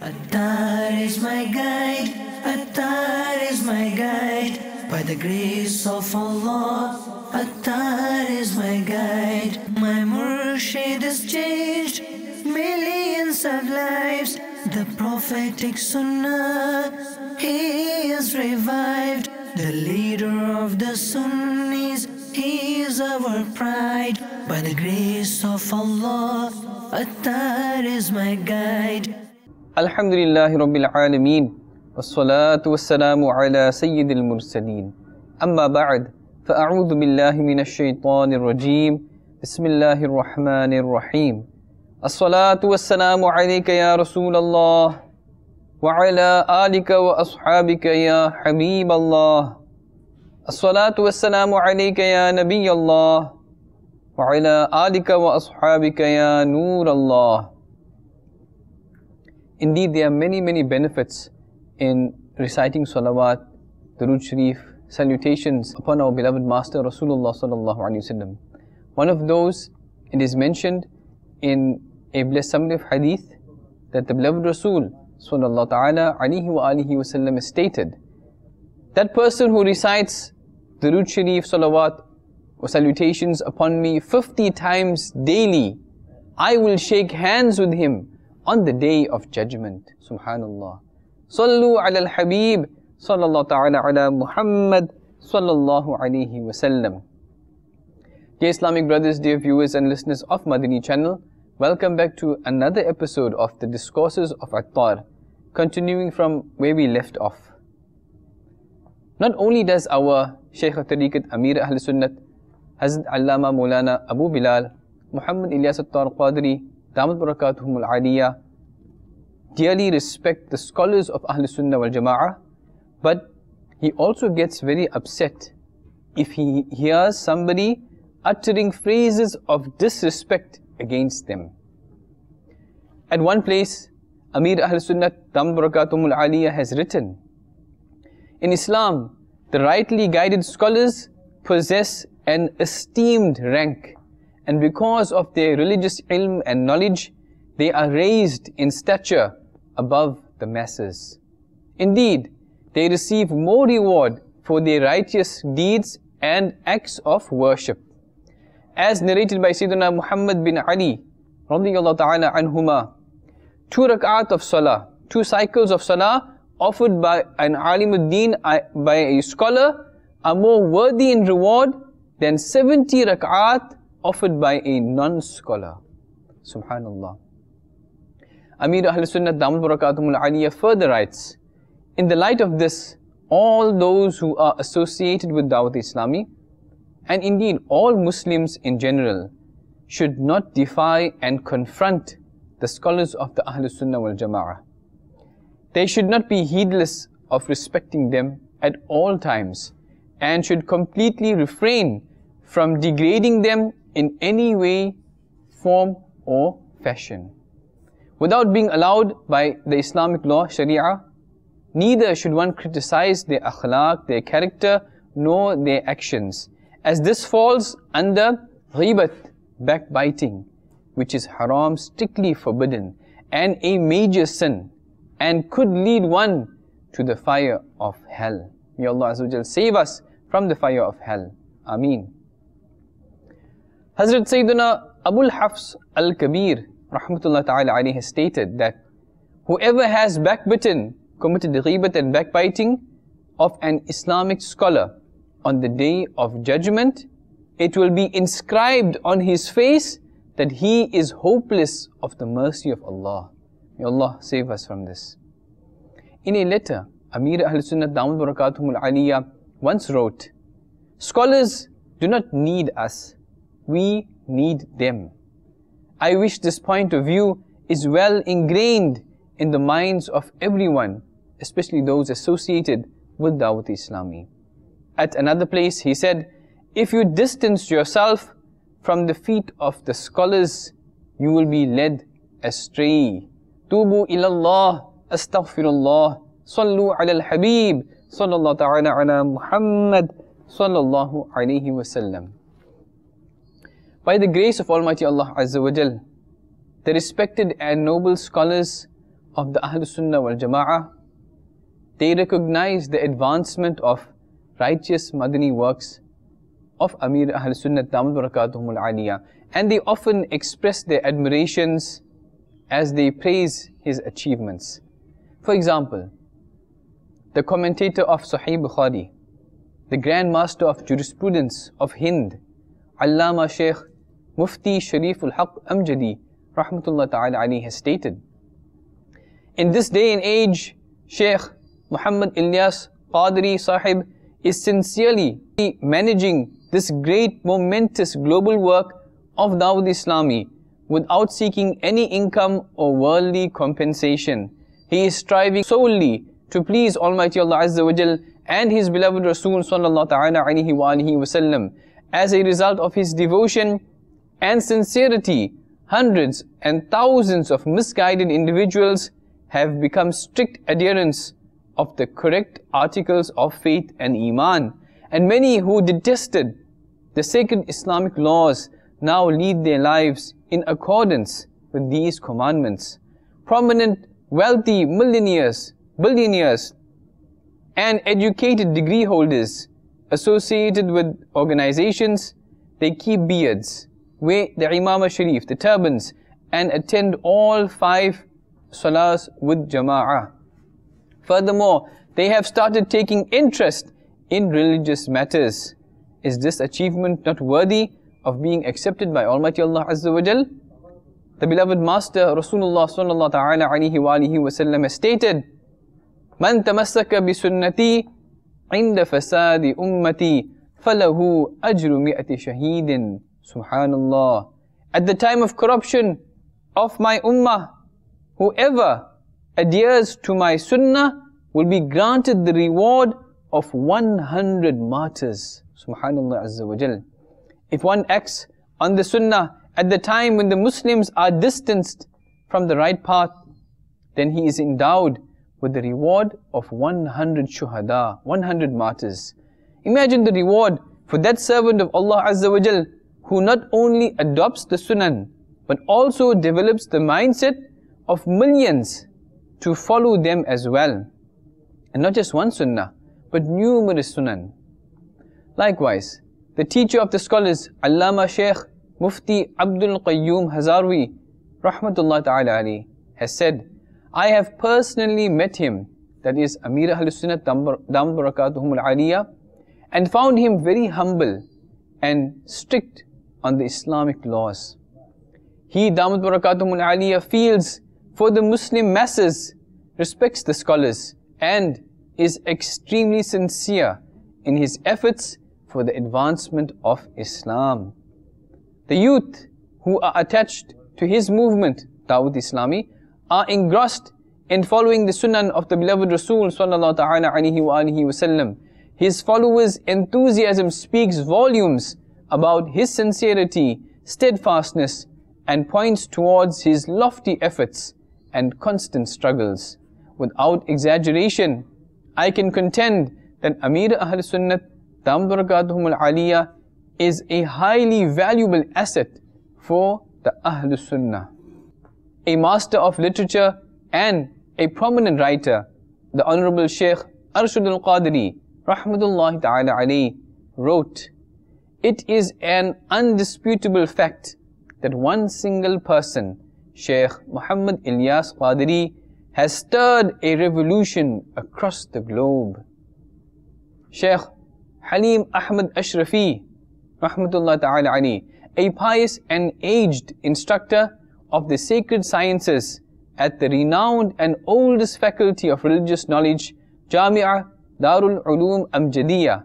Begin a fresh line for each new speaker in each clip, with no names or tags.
Attar is my guide, Attar is my guide. By the grace of Allah, Attar is my guide. My Murshid has changed millions of lives. The prophetic Sunnah, he is revived. The leader of the Sunnis, he is our pride. By the grace of Allah, Attar is my guide.
Alhamdulillahi Rabbil Alameen, wassalatu wassalamu ala Sayyidil Mursaleen. Amma ba'd, fa'a'udhu billahi minash shaitanir rajeem. Bismillahir Rahmanir Rahim. As-salatu wassalamu alayka ya Rasulallah, wa ala alika wa ashabika ya Habiballah. As-salatu wassalamu alayka ya Nabiyallah, wa ala alika wa ashabika ya Nurallah. Indeed, there are many benefits in reciting salawat, durood sharif, salutations upon our beloved Master Rasulullah sallallahu alaihi wasallam. One of those, it is mentioned in a blessed summary of hadith that the beloved Rasul sallallahu ta'ala alaihi wa alihi wasallam stated, that person who recites durood sharif, salawat or salutations upon me 50 times daily, I will shake hands with him on the day of judgment. Subhanallah. Sallu ala al-Habib sallallahu ta'ala ala Muhammad sallallahu alayhi wa sallam. Dear Islamic brothers, dear viewers and listeners of Madani channel, welcome back to another episode of the Discourses of Attar, continuing from where we left off. Not only does our Shaykh al-Tariqat Amir Ahl Sunnat, Hazrat Allama Maulana Abu Bilal Muhammad Ilyas Attar Qadri Damat Barakatuhum al-Aliyah dearly respect the scholars of Ahl Sunnah wal Jama'ah, but he also gets very upset if he hears somebody uttering phrases of disrespect against them. At one place, Amir Ahl Sunnah Damat Barakatuhum al-Aliyah has written, in Islam, the rightly guided scholars possess an esteemed rank, and because of their religious ilm and knowledge, they are raised in stature above the masses. Indeed, they receive more reward for their righteous deeds and acts of worship. As narrated by Sayyidina Muhammad bin Ali radiyallahu ta'ala anhuma, 2 rak'at of salah, 2 cycles of salah offered by an alimuddin, by a scholar, are more worthy in reward than 70 rak'at offered by a non-scholar. Subhanallah. Amir Ahl Sunnah Damat Barakatuhum al-Aliyah further writes, in the light of this, all those who are associated with Dawat Islami, and indeed all Muslims in general, should not defy and confront the scholars of the Ahl Sunnah wal Jama'ah. They should not be heedless of respecting them at all times, and should completely refrain from degrading them in any way, form or fashion. Without being allowed by the Islamic law, Sharia, neither should one criticize their akhlaq, their character, nor their actions, as this falls under ghibat, backbiting, which is haram, strictly forbidden, and a major sin, and could lead one to the fire of hell. May Allah Azza wa Jal save us from the fire of hell. Ameen. Hazrat Sayyidina Abul Hafs al-Kabir rahmatullah ta'ala alayhi has stated that whoever has backbitten, committed ghibat and backbiting of an Islamic scholar on the day of judgment, it will be inscribed on his face that he is hopeless of the mercy of Allah. May Allah save us from this. In a letter, Amir Ahl Sunnah Damat Barakatuhum al-Aliyah once wrote, scholars do not need us, we need them. I wish this point of view is well ingrained in the minds of everyone, especially those associated with Dawat Islami. At another place, he said, if you distance yourself from the feet of the scholars, you will be led astray. Tubu ilallah, astaghfirullah, sallu ala al-Habib, sallallahu ta'ala ala Muhammad, sallallahu alayhi wa sallam. By the grace of Almighty Allah Azza wa Jal, the respected and noble scholars of the Ahlul Sunnah wal Jama'ah, they recognize the advancement of righteous Madani works of Amir Ahlul Sunnah Damat Barakatuhum al-Aliyah, and they often express their admirations as they praise his achievements. For example, the commentator of Sahih Bukhari, the Grand Master of Jurisprudence of Hind, Allama Shaykh Mufti Sharif al-Haq Amjadi Rahmatullah Ta'ala Ali has stated, in this day and age, Shaykh Muhammad Ilyas Qadri Sahib is sincerely managing this great momentous global work of Dawud Islami without seeking any income or worldly compensation. He is striving solely to please Almighty Allah Azza wa Jal and His beloved Rasul Sallallahu Ta'ala Alaihi wa Alihi Wasallam. As a result of his devotion and sincerity, hundreds and thousands of misguided individuals have become strict adherents of the correct articles of faith and Iman, and many who detested the sacred Islamic laws now lead their lives in accordance with these commandments. Prominent, wealthy millionaires, billionaires, and educated degree holders associated with organizations, they keep beards, wear the Imamah Sharif, the turbans, and attend all 5 salahs with Jama'ah. Furthermore, they have started taking interest in religious matters. Is this achievement not worthy of being accepted by Almighty Allah Azza wa Jal? The beloved Master Rasulullah Sallallahu Ta'ala Alaihi wa Alihi Wasallam has stated, Man tamassaka bi sunnati inda fasadi ummati falahu ajru mi'ati shahidin. Subhanallah. At the time of corruption of my ummah, whoever adheres to my sunnah will be granted the reward of 100 martyrs. Subhanallah Azza wa Jal. If one acts on the sunnah at the time when the Muslims are distanced from the right path, then he is endowed with the reward of 100 shuhada, 100 martyrs. Imagine the reward for that servant of Allah Azza wa Jal who not only adopts the sunnah but also develops the mindset of millions to follow them as well. And not just one sunnah, but numerous sunnah. Likewise, the teacher of the scholars, Allama Shaykh Mufti Abdul Qayyum Hazarwi, Rahmatullah Ta'ala Ali, has said, I have personally met him, that is Amir Ahlus Sunnah Damat Barakatuhum al-Aliyah, and found him very humble and strict on the Islamic laws. He, Damat Barakatuhum al-Aliyah, feels for the Muslim masses, respects the scholars, and is extremely sincere in his efforts for the advancement of Islam. The youth who are attached to his movement, Dawud Islami, are engrossed in following the sunnah of the beloved Rasul Sallallahu Ta'ala Alaihi wa Alihi Wasallam. His followers' enthusiasm speaks volumes about his sincerity, steadfastness, and points towards his lofty efforts and constant struggles. Without exaggeration, I can contend that Amir Ahl Sunnat Damat Barakatuhum al-Aliyah is a highly valuable asset for the Ahlul Sunnah. A master of literature and a prominent writer, the Honorable Shaykh Arshad al-Qadri, Rahmatullahi Ta'ala alayhi, wrote, it is an undisputable fact that one single person, Shaykh Muhammad Ilyas Qadri, has stirred a revolution across the globe. Shaykh Halim Ahmad Ashrafi, Rahmatullah Ta'ala alayhi, a pious and aged instructor of the sacred sciences at the renowned and oldest faculty of religious knowledge, Jamia Darul Uloom Amjadiyya,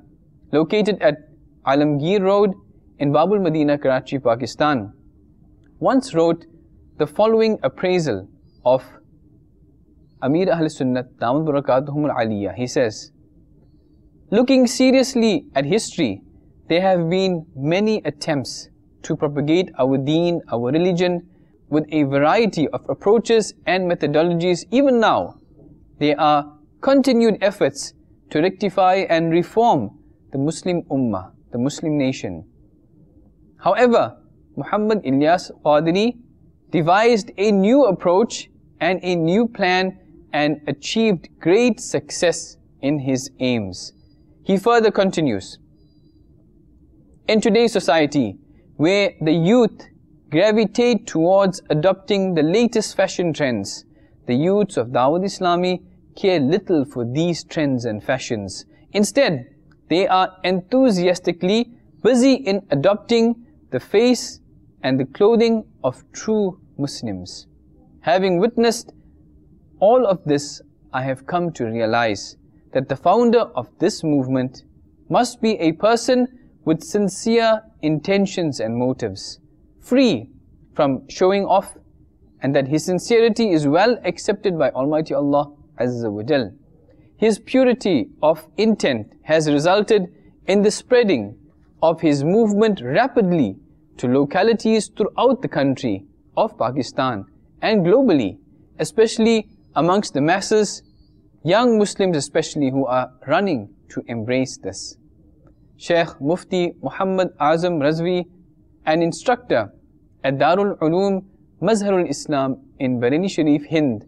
located at Alamgir Road in Babul Madina, Karachi, Pakistan, once wrote the following appraisal of Amir Ahl Sunnat Damat Barakatuhum al-Aliyah. He says, looking seriously at history, there have been many attempts to propagate our deen, our religion, with a variety of approaches and methodologies. Even now, there are continued efforts to rectify and reform the Muslim Ummah, the Muslim nation. However, Muhammad Ilyas Qadri devised a new approach and a new plan and achieved great success in his aims. He further continues, in today's society, where the youth gravitate towards adopting the latest fashion trends, the youths of Dawat Islami care little for these trends and fashions. Instead, they are enthusiastically busy in adopting the face and the clothing of true Muslims. Having witnessed all of this, I have come to realize that the founder of this movement must be a person with sincere intentions and motives, free from showing off, and that his sincerity is well accepted by Almighty Allah Azza wa Jal. His purity of intent has resulted in the spreading of his movement rapidly to localities throughout the country of Pakistan and globally, especially amongst the masses, young Muslims especially, who are running to embrace this. Shaykh Mufti Muhammad Azam Razvi, an instructor at Darul Uloom Mazharul Islam in Bareilly Sharif, Hind,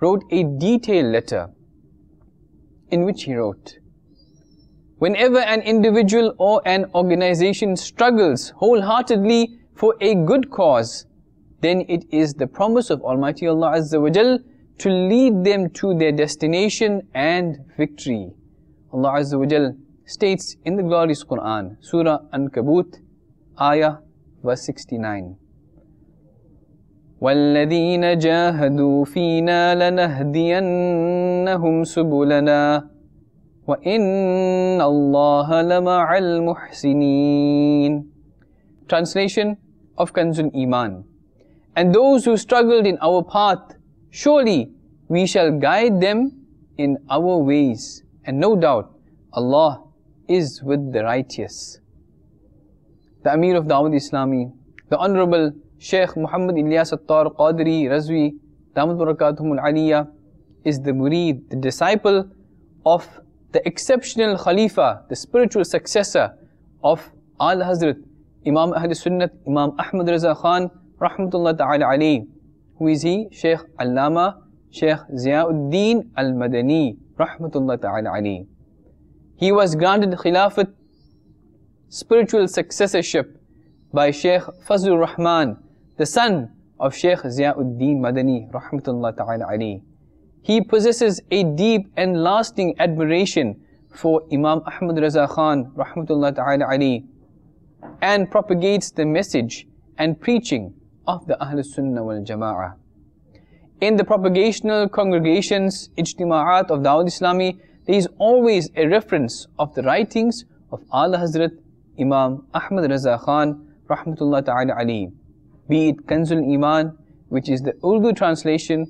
wrote a detailed letter in which he wrote, whenever an individual or an organization struggles wholeheartedly for a good cause, then it is the promise of Almighty Allah Azza wa Jal to lead them to their destination and victory. Allah Azza wa Jal states in the glorious Quran, Surah Ankabut, Ayah verse 69, وَالَّذِينَ جَاهَدُوا فِينَا لَنَهْدِيَنَّهُمْ سُبُلَنَا وَإِنَّ اللَّهَ لَمَعَ الْمُحْسِنِينَ. Translation of Kanzul Iman. And those who struggled in our path, surely we shall guide them in our ways, and no doubt Allah is with the righteous. The Amir of Dawat Islami, the Honorable Shaykh Muhammad Ilyas Attar Qadri Razvi, Damat Barakatuhum Al-Aliyah, is the murid, the disciple of the exceptional Khalifa, the spiritual successor of Al Hazrat Imam Ahl Sunnat, Imam Ahmad Raza Khan, Rahmatullah Ta'ala alayhi. Who is he? Shaykh Allama, Shaykh Ziauddin Al-Madani, Rahmatullah Ta'ala alayhi. He was granted Khilafat, spiritual successorship, by Shaykh Fazlur Rahman, the son of Shaykh Ziauddin Madani, Rahmatullah Ta'ala alayhi. He possesses a deep and lasting admiration for Imam Ahmad Raza Khan, Rahmatullah Ta'ala alayhi, and propagates the message and preaching of the Ahl Sunnah wal Jama'ah. In the propagational congregations, Ijtima'at of Dawat Islami, there is always a reference of the writings of Ala Hazrat Imam Ahmad Raza Khan, Rahmatullah Ta'ala alayhi, be it Kanzul Iman, which is the Urdu translation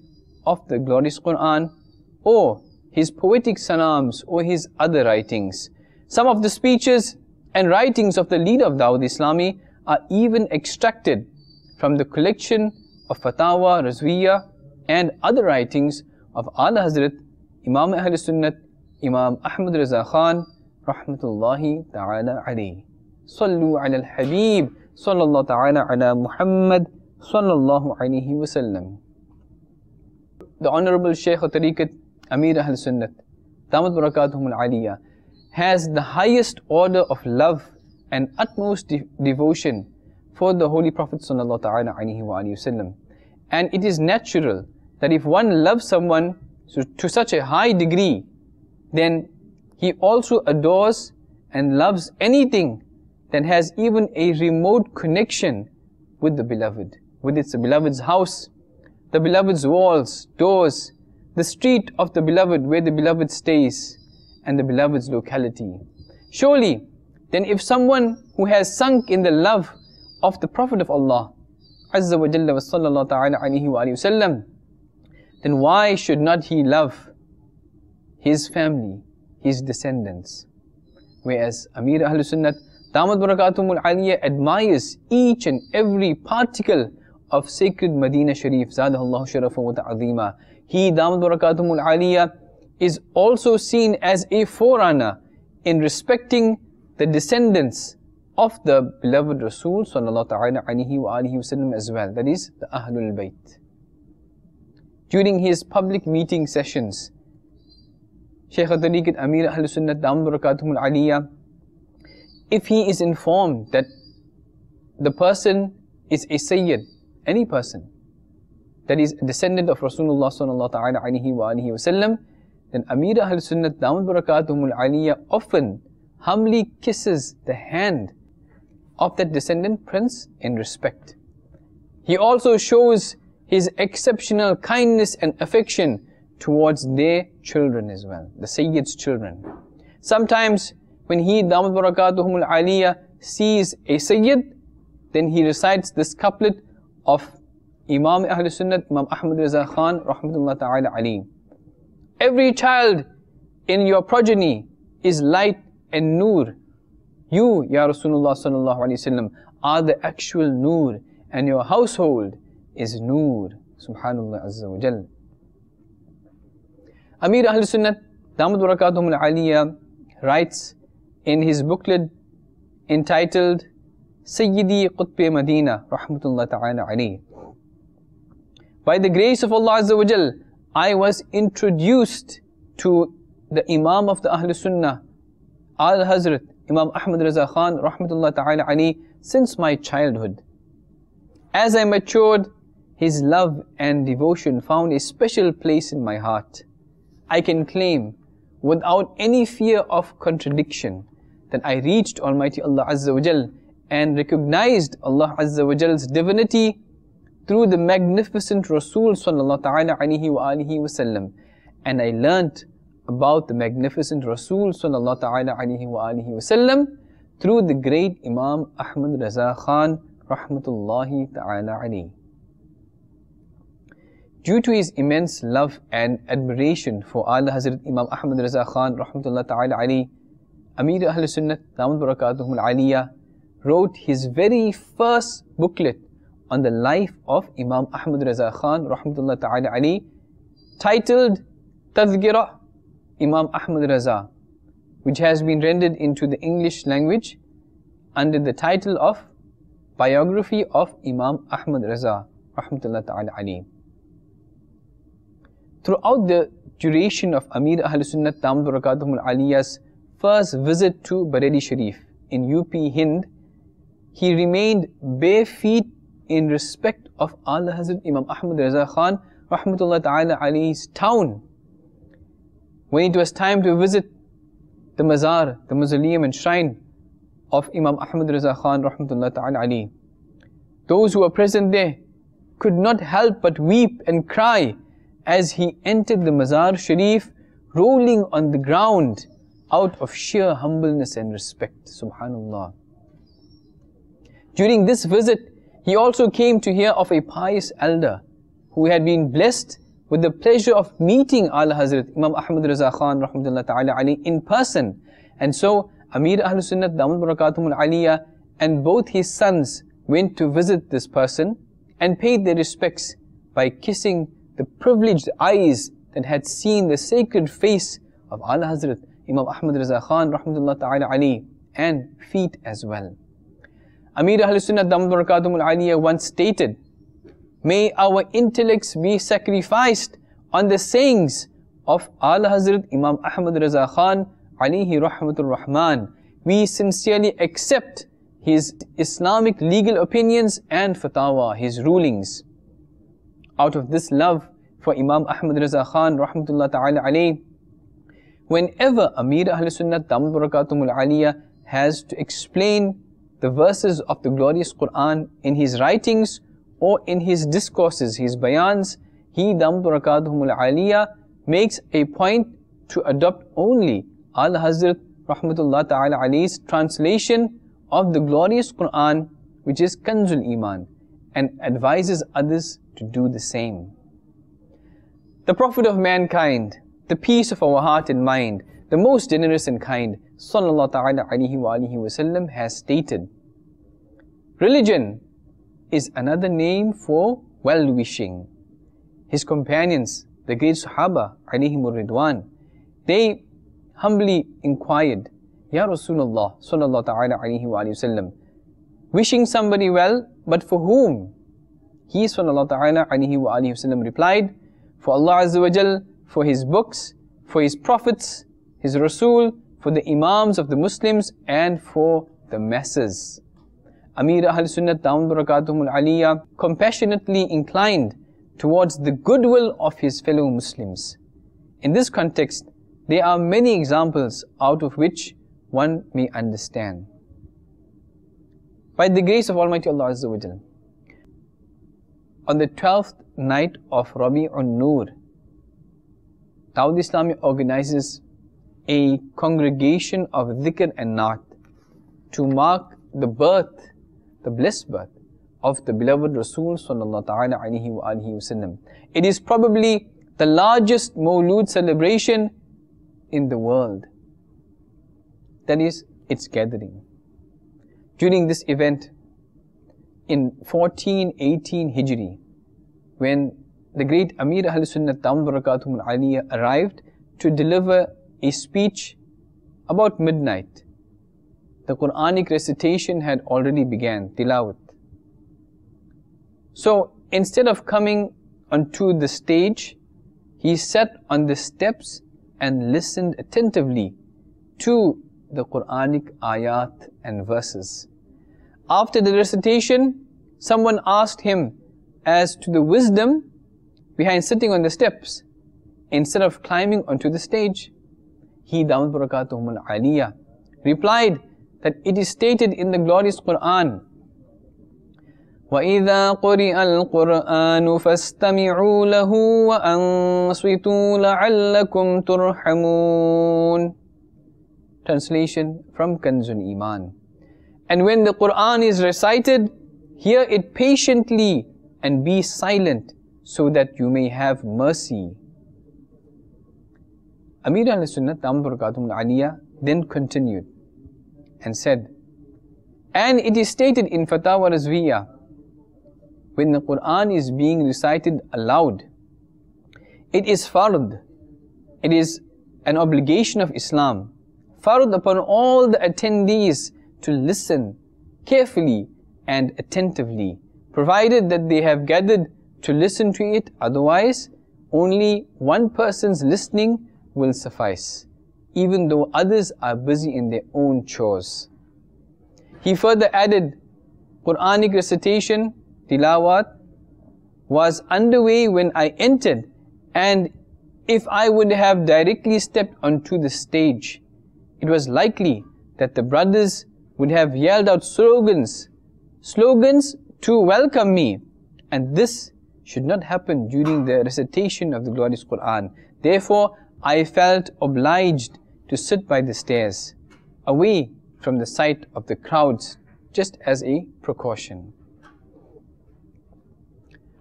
of the glorious Quran, or his poetic salams, or his other writings. Some of the speeches and writings of the leader of Dawat Islami are even extracted from the collection of Fatawa Razviya and other writings of Ala Hazrat Imam Ahl Sunnat, Imam Ahmad Raza Khan, Rahmatullahi Ta'ala alayhi. Sallu ala al-Habib, sallallahu ta'ala ala Muhammad, sallallahu alayhi wa sallam. The Honorable Shaykh al-Tariqat, Amir Ahl Sunnat, Damat Barakatuhum Al-Aliyah, has the highest order of love and utmost devotion for the Holy Prophet sallallahu ta'ala alayhi wa sallam. And it is natural that if one loves someone to such a high degree, then he also adores and loves anything that has even a remote connection with the Beloved, with its Beloved's house, the Beloved's walls, doors, the street of the Beloved where the Beloved stays, and the Beloved's locality. Surely, then if someone who has sunk in the love of the Prophet of Allah Azza wa Jalla wa sallallahu ta'ala alayhi wa sallam, then why should not he love his family, his descendants? Whereas Amir Ahl Sunnat, Damat Barakatuhum Al-Aliyah, admires each and every particle of sacred Medina Sharif, Zadahullahu Sharafa wa Ta'azima. He, Damat Barakatuhum Al-Aliyah, is also seen as a forerunner in respecting the descendants of the beloved Rasul sallallahu ta'ala alayhi wa alihi wa sallam as well, that is the Ahlul Bayt. during his public meeting sessions. Shaykh al-Tariqat Amir Ahl Sunnat Damat Barakatuhum al-Aliyah, if he is informed that the person is a Sayyid, any person that is a descendant of Rasulullah sallallahu alaihi wasallam, then Amir Ahl Sunnat Damat Barakatuhum al-Aliyah often humbly kisses the hand of that descendant prince in respect. He also shows his exceptional kindness and affection towards their children as well, the Sayyid's children. Sometimes when he, Damat Barakatuhum al-Aliyah, sees a Sayyid, then he recites this couplet of Imam Ahl Sunnat, Imam Ahmad Raza Khan, Rahmatullah Ta'ala alayhi. Every child in your progeny is light and Noor. You, Ya Rasulullah sallallahu alayhi wasallam, are the actual Noor, and your household is Noor. Subhanallah Azza wa Jal. Amir Ahl Sunnat, Damat Barakatuhum al-Aliyah, writes in his booklet entitled Sayyidi Qutb Medina, Rahmatullah Ta'ala alayhi. By the grace of Allah Azza wa Jal, I was introduced to the Imam of the Ahl Sunnah, Al-Hazrat, Imam Ahmad Raza Khan, Rahmatullah Ta'ala alayhi, since my childhood. As I matured, his love and devotion found a special place in my heart. I can claim, without any fear of contradiction, that I reached Almighty Allah Azza wa Jal and recognized Allah Azza wa Jal's divinity through the magnificent Rasul sallallahu ta'ala alayhi wa alihi wasallam. And I learnt about the magnificent Rasul sallallahu ta'ala alayhi wa alihi wasallam through the great Imam Ahmad Raza Khan, Rahmatullahi Ta'ala alayhi. Due to his immense love and admiration for Ala Hazrat Imam Ahmad Raza Khan, Rahmatullah Ta'ala alayhi, Amir Ahl Sunnat, Damat Barakatuhum al-Aliyah, wrote his very first booklet on the life of Imam Ahmad Raza Khan, Rahmatullah Ta'ala alayhi, titled Tadhkirah Imam Ahmad Raza, which has been rendered into the English language under the title of Biography of Imam Ahmad Raza, Rahmatullah Ta'ala alayhi. Throughout the duration of Amir Ahl Sunnat Damat Barakatuhum al-Aliyah's first visit to Bareilly Sharif in UP Hind, he remained bare feet in respect of Ala Hazrat Imam Ahmad Raza Khan, Rahmatullah Ta'ala alayhi's town. When it was time to visit the mazar, the mausoleum and shrine of Imam Ahmad Raza Khan, Rahmatullah Ta'ala alayhi, those who were present there could not help but weep and cry as he entered the Mazar Sharif, rolling on the ground out of sheer humbleness and respect. Subhanallah. During this visit, he also came to hear of a pious elder who had been blessed with the pleasure of meeting Ala Hazrat Imam Ahmad Raza Khan, Rahmatullah Ta'ala alayhi, in person. And so Amir Ahl Sunnat Damat Barakatuhum al-Aliyah and both his sons went to visit this person and paid their respects by kissing the privileged eyes that had seen the sacred face of Ala Hazrat Imam Ahmad Raza Khan, Rahmatullah Ta'ala alayhi, and feet as well. Amir Ahl Sunnat Damat Barakatuhum al-Aliyah once stated, "May our intellects be sacrificed on the sayings of Ala Hazrat Imam Ahmad Raza Khan, alayhi Rahmatur Rahman. We sincerely accept his Islamic legal opinions and fatwa, his rulings." Out of this love for Imam Ahmad Raza Khan, Rahmatullah Ta'ala alayhi, whenever Amir Ahl Sunnat Damat Barakatuhum al-Aliyah has to explain the verses of the glorious Quran in his writings or in his discourses, his bayans, he, Damat Barakatuhum al-Aliyah, makes a point to adopt only Ala Hazrat Rahmatullah Ta'ala alayhi's translation of the glorious Quran, which is Kanzul Iman, and advises others to do the same. The Prophet of mankind, the peace of our heart and mind, the most generous and kind, Sallallahu Ta'ala alayhi wa alihi wasallam, has stated, religion is another name for well-wishing. His companions, the great Sahaba alayhimur Ridwan, they humbly inquired, Ya Rasulullah Sallallahu Ta'ala alayhi wa alihi wasallam, wishing somebody well, but for whom? He Sallallahu Ta'ala alayhi wa alihi wasallam replied, for Allah Azza wa Jal, for His books, for His prophets, His Rasul, for the Imams of the Muslims, and for the masses. Amir Ahl Sunnat Dawud Barakatuhum Al-Aliyah compassionately inclined towards the goodwill of his fellow Muslims. In this context, there are many examples out of which one may understand. By the grace of Almighty Allah Azza wa Jal, on the 12th night of Rabi'un Nur, Dawud Islami organizes a congregation of dhikr and naat to mark the birth, the blessed birth of the beloved Rasul sallallahu ta'ala alayhi wa alihi wasallam. It is probably the largest Mawlud celebration in the world. That is its gathering. During this event, in 1418 Hijri, when the great Amir Ahl Sunnat Dawud Barakatuhum Al-Aliyah arrived to deliver a speech about midnight, the Quranic recitation had already began, tilawat. So instead of coming onto the stage, he sat on the steps and listened attentively to the Quranic ayat and verses. After the recitation, someone asked him as to the wisdom behind sitting on the steps instead of climbing onto the stage. He, Dawud Barakatuhum Al-Aliyah, replied that it is stated in the glorious Quran, وَإِذَا قُرِئَ الْقُرْآنُ فَاسْتَمِعُوا لَهُ وَأَنصِتُوا لَعَلَّكُمْ تُرْحَمُونَ. Translation from Kanzul Iman. And when the Quran is recited, hear it patiently and be silent so that you may have mercy. Amir Ahl Sunnat Dawud Barakatuhum Al-Aliyah then continued and said, and it is stated in Fatawa Razviyah, when the Quran is being recited aloud, it is fard, it is an obligation of Islam, fard upon all the attendees to listen carefully and attentively, provided that they have gathered to listen to it. Otherwise, only one person's listening will suffice, even though others are busy in their own chores. He further added, Quranic recitation, tilawat, was underway when I entered, and if I would have directly stepped onto the stage, it was likely that the brothers would have yelled out slogans to welcome me, and this should not happen during the recitation of the glorious Quran. Therefore, I felt obliged to sit by the stairs, away from the sight of the crowds, just as a precaution.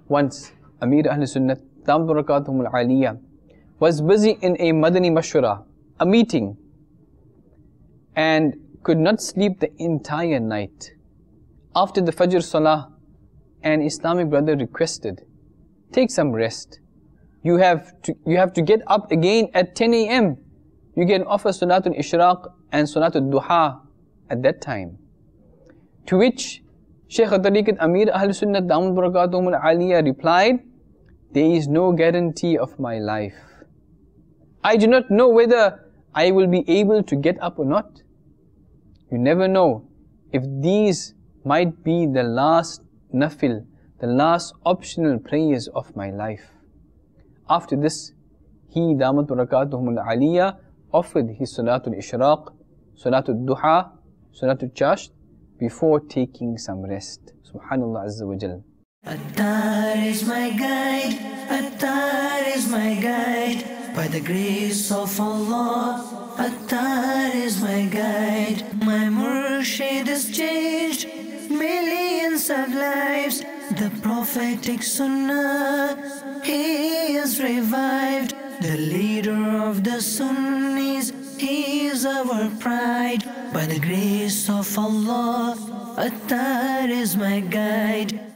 Once, Amir Ahl Sunnat Dawud Barakatuhum Al-Aliyah was busy in a Madani Mashwara, a meeting, and could not sleep the entire night. After the Fajr Salah, an Islamic brother requested, take some rest. You have to get up again at 10 a.m. You can offer Salatul Ishraq and Salatul Duha at that time. To which Shaykh al-Tariqat Amir Ahl Sunnat Dawud Barakatuhum Al-Aliyah replied, there is no guarantee of my life. I do not know whether I will be able to get up or not. You never know if these might be the last nafil, the last optional prayers of my life. After this, he, Damat Barakatuhum Al-Aliyah, offered his Salatul Ishraq, Salatul Duha, Salatul Chasht, before taking some rest. Subhanallah Azza wa Jal.
Attar is my guide, Attar is my guide. By the grace of Allah, Attar is my guide. My Murshid has changed millions of lives. The prophetic Sunnah, he is revived. The leader of the Sunnis, he is our pride. By the grace of Allah, Attar is my guide.